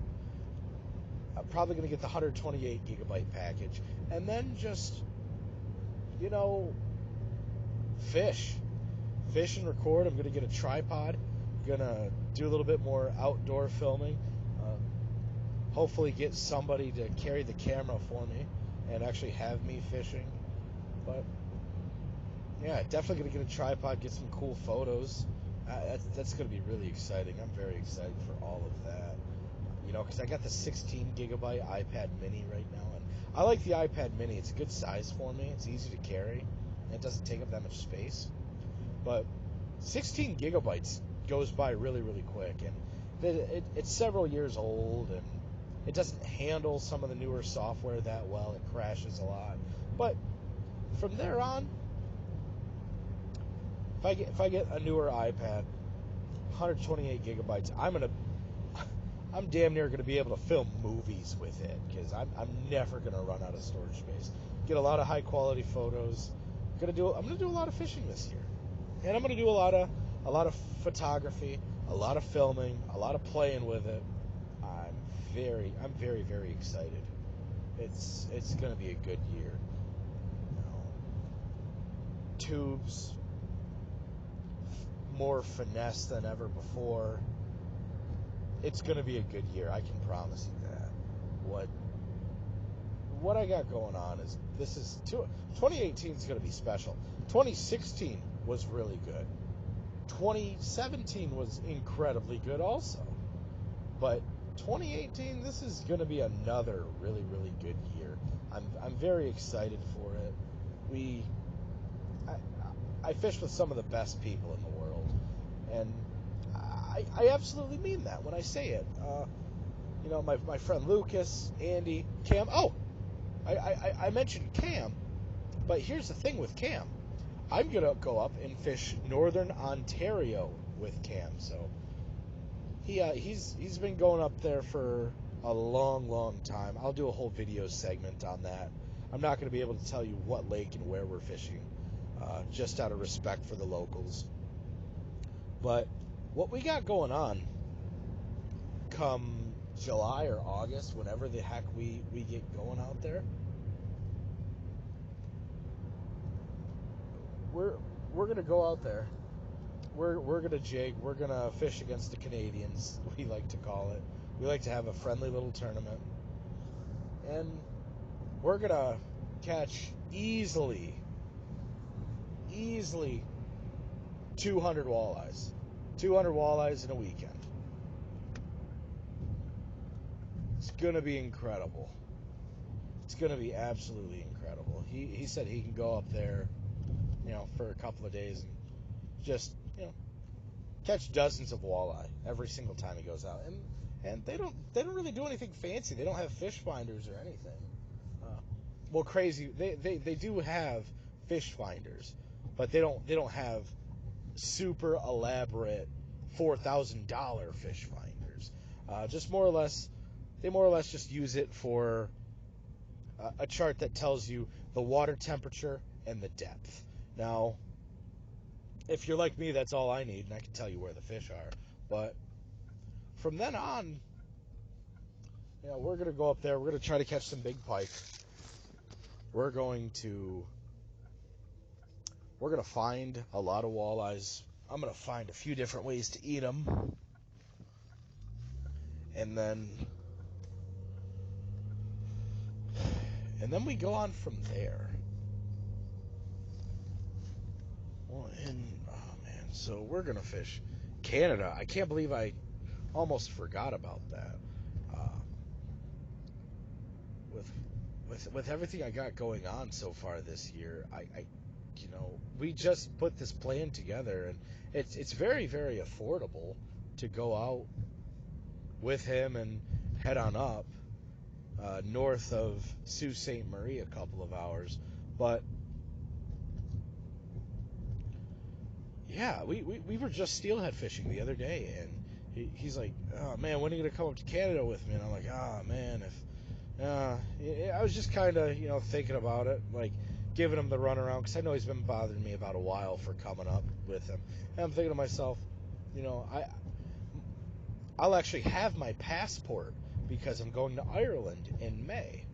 I'm probably going to get the 128 gigabyte package, and then just, fish and record. I'm going to get a tripod. I'm going to do a little bit more outdoor filming. Hopefully get somebody to carry the camera for me and actually have me fishing. But yeah, definitely going to get a tripod, get some cool photos. That's going to be really exciting. I'm very excited for all of that. Because I got the 16 gigabyte iPad mini right now, and I like the iPad mini. It's a good size for me. It's easy to carry, and it doesn't take up that much space. But 16 gigabytes goes by really, really quick, and it's several years old, and it doesn't handle some of the newer software that well. It crashes a lot. But from there on, if I get a newer iPad, 128 gigabytes, I'm damn near gonna be able to film movies with it, because I'm never gonna run out of storage space. Get a lot of high quality photos. I'm gonna do a lot of fishing this year, and I'm gonna do a lot of photography, a lot of filming, a lot of playing with it. I'm very, very excited. It's gonna be a good year. Tubes, more finesse than ever before. It's gonna be a good year. I can promise you that. What I got going on is 2018 is gonna be special. 2016 was really good. 2017 was incredibly good also. But 2018, this is going to be another really, really good year. I'm very excited for it. I fish with some of the best people in the world, and I absolutely mean that when I say it. My friend Lucas, Andy, Cam. Oh, I mentioned Cam, but here's the thing with Cam. I'm gonna go up and fish Northern Ontario with Cam. So he's been going up there for a long, long time. I'll do a whole video segment on that. I'm not going to be able to tell you what lake and where we're fishing, just out of respect for the locals. But what we got going on come July or August, whenever the heck we get going out there, we're gonna go out there. We're gonna jig. We're gonna fish against the Canadians, we like to call it. We like to have a friendly little tournament, and we're gonna catch easily 200 walleyes. 200 walleyes in a weekend. It's gonna be incredible. It's gonna be absolutely incredible. He said he can go up there, for a couple of days and just, catch dozens of walleye every single time he goes out. And they don't really do anything fancy. They don't have fish finders or anything. Well, crazy. They do have fish finders, but they don't have super elaborate $4,000 fish finders. Just more or less, they more or less just use it for a chart that tells you the water temperature and the depth. Now, if you're like me, that's all I need, and I can tell you where the fish are. But from then on, we're gonna go up there. We're gonna try to catch some big pike. We're going to we're gonna find a lot of walleyes. I'm gonna find a few different ways to eat them, and then we go on from there. Well, and oh man, so we're gonna fish Canada. I can't believe I almost forgot about that. Uh, with everything I got going on so far this year, I we just put this plan together, and it's very very affordable to go out with him and head on up north of Sault Ste. Marie a couple of hours. But yeah, we were just steelhead fishing the other day, and he's like, "Oh man, when are you gonna come up to Canada with me?" And I'm like, "Ah man, if I was just kind of thinking about it, like giving him the runaround because I know he's been bothering me about a while for coming up with him. And I'm thinking to myself, I'll actually have my passport because I'm going to Ireland in May.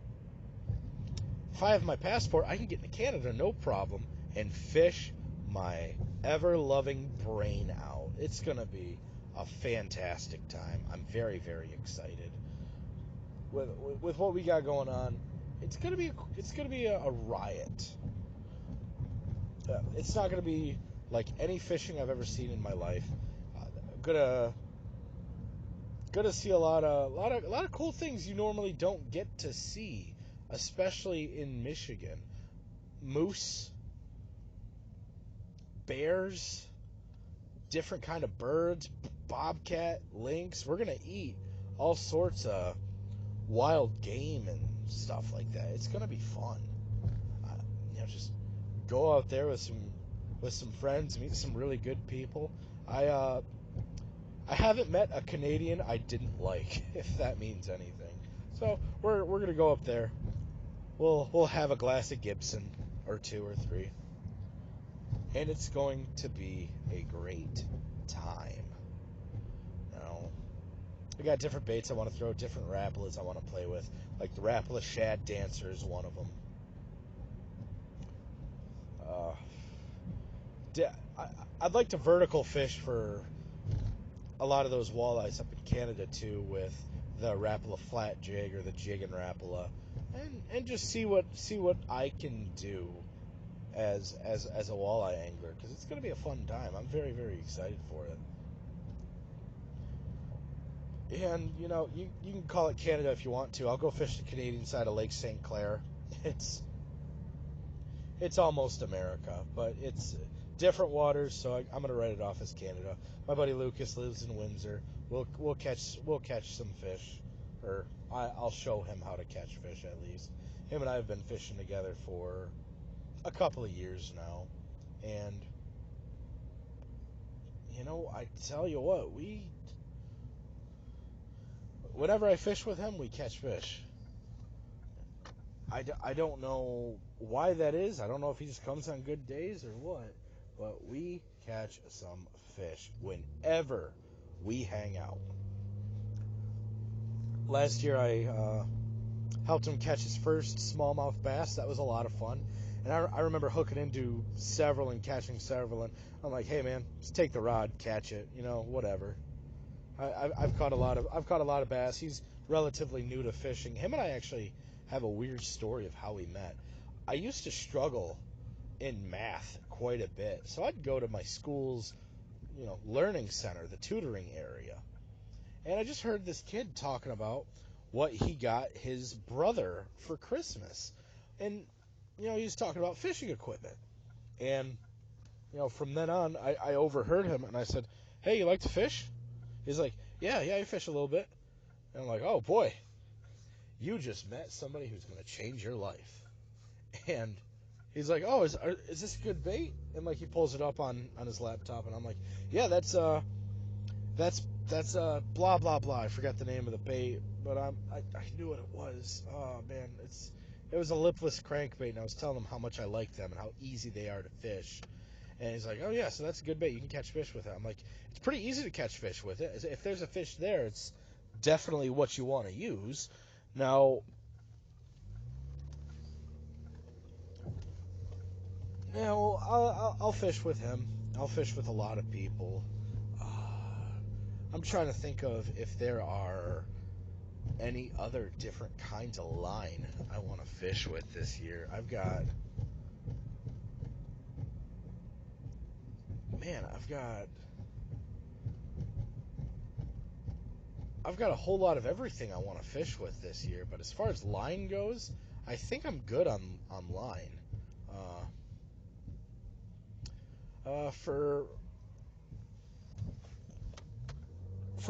If I have my passport, I can get into Canada no problem and fish my ever-loving brain out. It's going to be a fantastic time. I'm very, very excited. With what we got going on, it's going to be a riot. It's not going to be like any fishing I've ever seen in my life. Gonna see a lot of cool things you normally don't get to see, especially in Michigan. Moose, bears, different kind of birds, bobcat, lynx. We're gonna eat all sorts of wild game and stuff like that. It's gonna be fun. Just go out there with some friends, meet some really good people. I haven't met a Canadian I didn't like, if that means anything. So we're gonna go up there. We'll have a glass of Gibson or two or three, and it's going to be a great time. Now, I got different baits I want to throw, different Rapalas I want to play with. Like the Rapala Shad Dancer is one of them. I'd like to vertical fish for a lot of those walleyes up in Canada too, with the Rapala flat jig or the jig and Rapala, and just see what I can do as a walleye angler, because it's going to be a fun time. I'm very very excited for it. And you can call it Canada if you want to. I'll go fish the Canadian side of Lake St. Clair. It's almost America, but it's different waters, so I'm gonna write it off as Canada. My buddy Lucas lives in Windsor. We'll catch some fish, or I'll show him how to catch fish at least. Him and I have been fishing together for a couple of years now, and I tell you what, whenever I fish with him, we catch fish. I don't know why that is. I don't know if he just comes on good days or what, but we catch some fish whenever we hang out. Last year I helped him catch his first smallmouth bass. That was a lot of fun. And I remember hooking into several and catching several, and I'm like, hey man, just take the rod, catch it, whatever. I've caught a lot of bass. He's relatively new to fishing. Him and I actually have a weird story of how we met. I used to struggle in math quite a bit, so I'd go to my school's, learning center, the tutoring area, and I just heard this kid talking about what he got his brother for Christmas, and he was talking about fishing equipment, and from then on, I overheard him, and I said, "Hey, you like to fish?" He's like, "Yeah, I fish a little bit." And I'm like, "Oh boy, you just met somebody who's going to change your life." And he's like, "Oh, is this a good bait?" And like he pulls it up on his laptop, and I'm like, "Yeah, that's blah blah blah." I forgot the name of the bait, but I knew what it was. Oh man, it was a lipless crankbait, and I was telling him how much I like them and how easy they are to fish. And he's like, "Oh yeah, so that's a good bait. You can catch fish with it." I'm like, "It's pretty easy to catch fish with it. If there's a fish there, it's definitely what you want to use. Now, I'll fish with him. I'll fish with a lot of people. Uh, I'm trying to think of if there are any other different kinds of line I want to fish with this year. Man, I've got a whole lot of everything I want to fish with this year. But as far as line goes, I think I'm good on line. Uh, for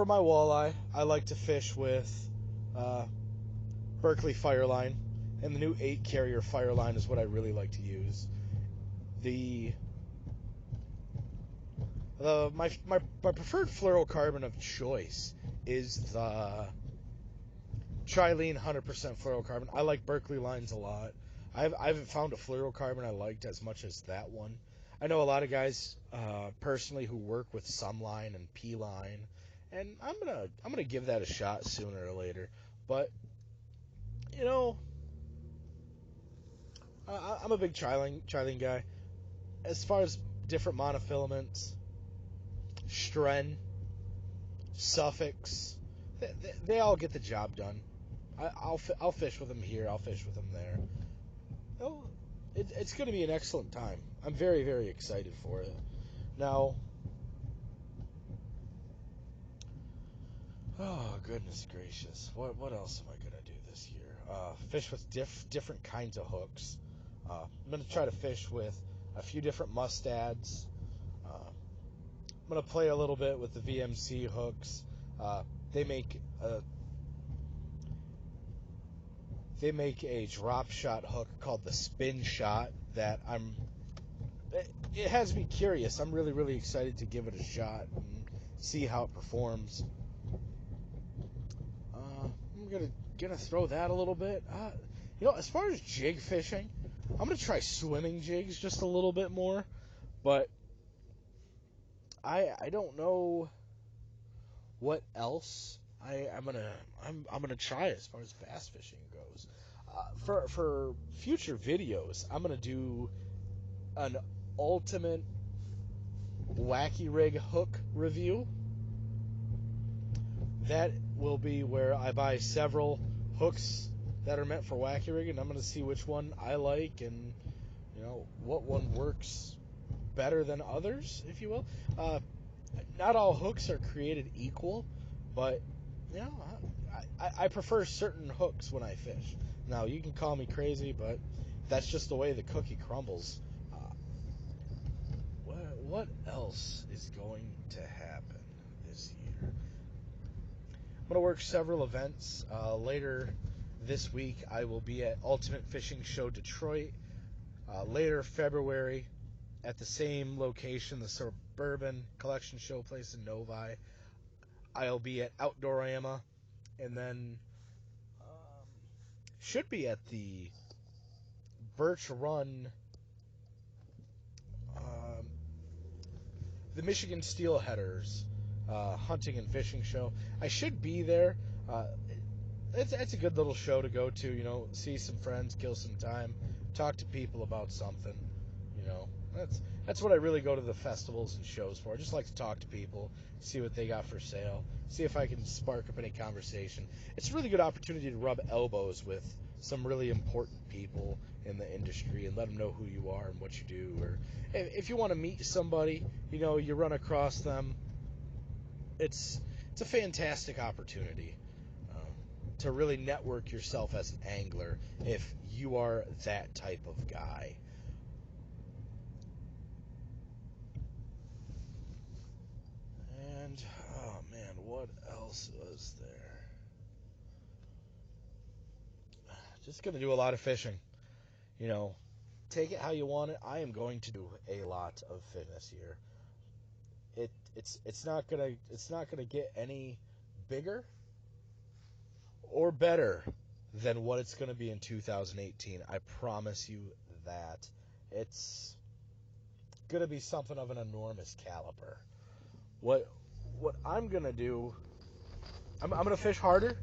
my walleye, I like to fish with uh, Berkley Fireline, and the new 8 carrier Fireline is what I really like to use. The my preferred fluorocarbon of choice is the Trilene 100% fluorocarbon. I like Berkley lines a lot. I haven't found a fluorocarbon I liked as much as that one. I know a lot of guys personally who work with Sunline and P Line, and I'm gonna give that a shot sooner or later. But you know, I'm a big Trilene guy. As far as different monofilaments, Stren, Suffix, they all get the job done. I'll fish with them here. I'll fish with them there. Oh, it's going to be an excellent time. I'm very, very excited for it. Now, oh goodness gracious, what else am I going to do this year? Fish with different kinds of hooks. I'm going to try to fish with a few different mustads. I'm going to play a little bit with the VMC hooks. Uh, they make a a drop shot hook called the Spin Shot that it has me curious. I'm really, really excited to give it a shot and see how it performs. I'm gonna throw that a little bit. As far as jig fishing, I'm gonna try swimming jigs just a little bit more, but I don't know what else I'm gonna try as far as bass fishing goes. For future videos, I'm gonna do an ultimate wacky rig hook review. That will be where I buy several hooks that are meant for wacky rig, and I'm going to see which one I like and what one works better than others, if you will. Not all hooks are created equal, but you know I prefer certain hooks when I fish. Now you can call me crazy, but that's just the way the cookie crumbles. What else is going to happen this year? I'm going to work several events. Later this week, I will be at Ultimate Fishing Show Detroit. Later February, at the same location, the Suburban Collection Show place in Novi, I'll be at Outdoorama, and then should be at the Birch Run, um, the Michigan Steelheaders hunting and fishing show. I should be there. Uh, it's a good little show to go to. See some friends, kill some time, talk to people about something. You know, that's what I really go to the festivals and shows for. I just like to talk to people, see what they got for sale, see if I can spark up any conversation. It's a really good opportunity to rub elbows with some really important people in the industry and let them know who you are and what you do. Or if you want to meet somebody, you run across them. It's a fantastic opportunity to really network yourself as an angler if you are that type of guy. And oh man, what else was there? Just gonna do a lot of fishing. You know, take it how you want it. I am going to do a lot of fishing this year. It's not gonna get any bigger or better than what it's gonna be in 2018. I promise you that. It's gonna be something of an enormous caliber. What what I'm gonna do I'm gonna fish harder.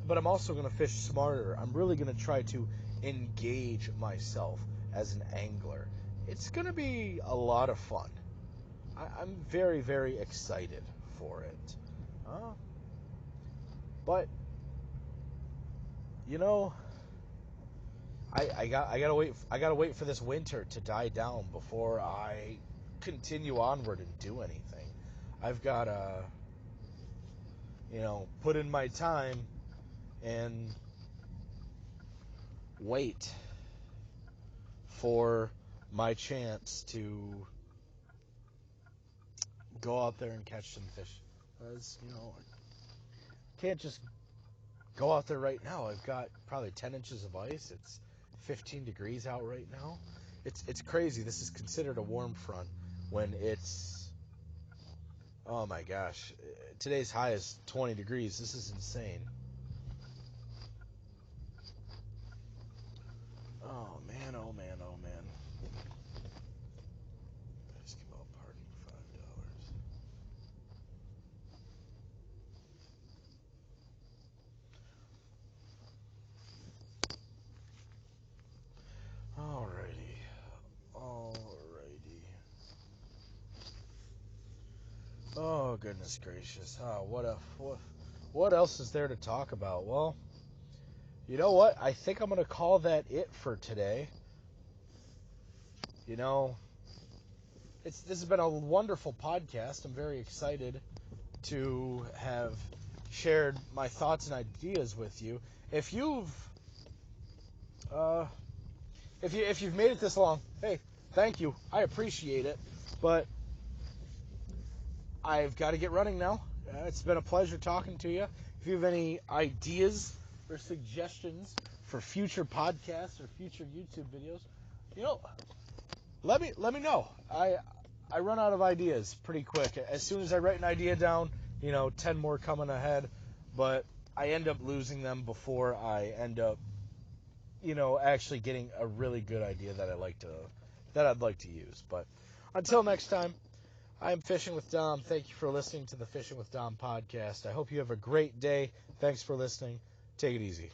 But I'm also gonna fish smarter. I'm really gonna try to engage myself as an angler. It's gonna be a lot of fun. I'm very, very excited for it. But you know, I gotta wait for this winter to die down before I continue onward and do anything. I've gotta, put in my time and wait for my chance to go out there and catch some fish. Because, I can't just go out there right now. I've got probably 10 inches of ice. It's 15 degrees out right now. It's crazy. This is considered a warm front when it's, oh my gosh, today's high is 20 degrees. This is insane. Oh man, oh man, oh man. Basketball party, $5. Alrighty. Oh goodness gracious. What else is there to talk about? Well, you know what? I think I'm gonna call that it for today. You know, this has been a wonderful podcast. I'm very excited to have shared my thoughts and ideas with you. If you've if you've made it this long, hey, thank you. I appreciate it. But I've got to get running now. It's been a pleasure talking to you. If you have any ideas or suggestions for future podcasts or future YouTube videos, let me know. I run out of ideas pretty quick. As soon as I write an idea down, 10 more coming ahead, but I end up losing them before I end up, actually getting a really good idea that I'd like to use. But until next time, I'm Fishing with Dom. Thank you for listening to the Fishing with Dom podcast. I hope you have a great day. Thanks for listening. Take it easy.